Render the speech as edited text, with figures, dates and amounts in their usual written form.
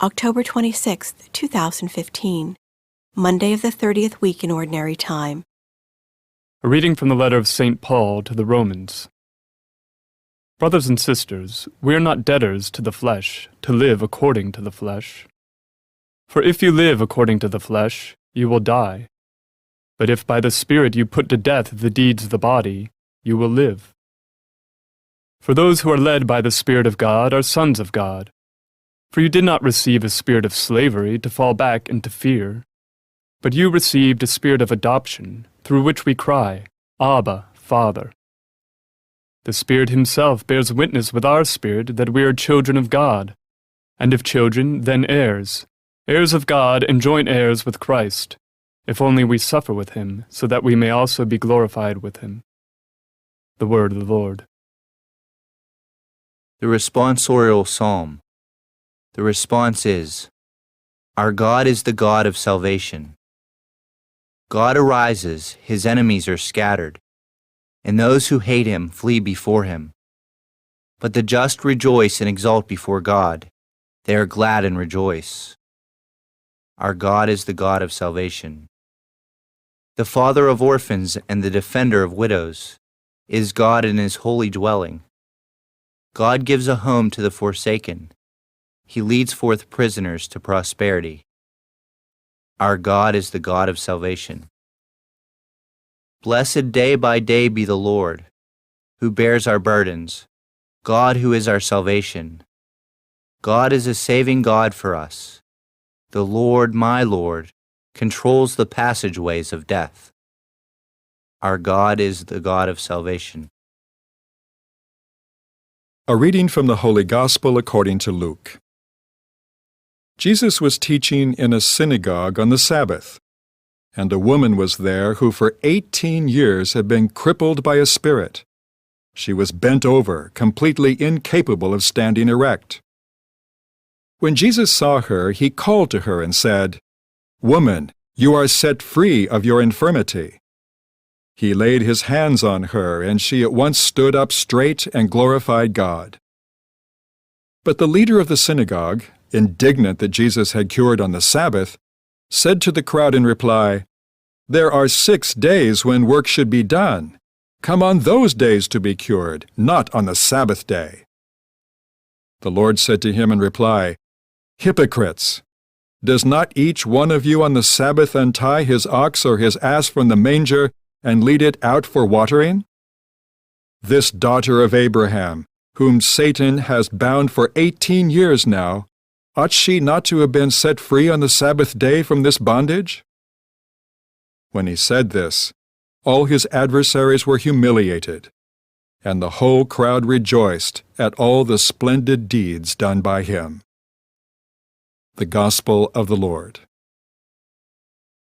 October 26, 2015, Monday of the 30th week in Ordinary Time. A reading from the letter of St. Paul to the Romans. Brothers and sisters, we are not debtors to the flesh, to live according to the flesh. For if you live according to the flesh, you will die. But if by the Spirit you put to death the deeds of the body, you will live. For those who are led by the Spirit of God are sons of God. For you did not receive a spirit of slavery to fall back into fear, but you received a spirit of adoption, through which we cry, Abba, Father. The Spirit himself bears witness with our spirit that we are children of God, and if children, then heirs, heirs of God and joint heirs with Christ, if only we suffer with him, so that we may also be glorified with him. The word of the Lord. The responsorial psalm. The response is, Our God is the God of salvation. God arises, his enemies are scattered, and those who hate him flee before him. But the just rejoice and exult before God. They are glad and rejoice. Our God is the God of salvation. The Father of orphans and the defender of widows is God in his holy dwelling. God gives a home to the forsaken. He leads forth prisoners to prosperity. Our God is the God of salvation. Blessed day by day be the Lord, who bears our burdens, God who is our salvation. God is a saving God for us. The Lord, my Lord, controls the passageways of death. Our God is the God of salvation. A reading from the Holy Gospel according to Luke. Jesus was teaching in a synagogue on the Sabbath, and a woman was there who for 18 years had been crippled by a spirit. She was bent over, completely incapable of standing erect. When Jesus saw her, he called to her and said, "Woman, you are set free of your infirmity." He laid his hands on her, and she at once stood up straight and glorified God. But the leader of the synagogue, indignant that Jesus had cured on the Sabbath, said to the crowd in reply, "There are 6 days when work should be done. Come on those days to be cured, not on the Sabbath day." The Lord said to him in reply, "Hypocrites! Does not each one of you on the Sabbath untie his ox or his ass from the manger and lead it out for watering? This daughter of Abraham, whom Satan has bound for 18 years now, ought she not to have been set free on the Sabbath day from this bondage?" When he said this, all his adversaries were humiliated, and the whole crowd rejoiced at all the splendid deeds done by him. The Gospel of the Lord.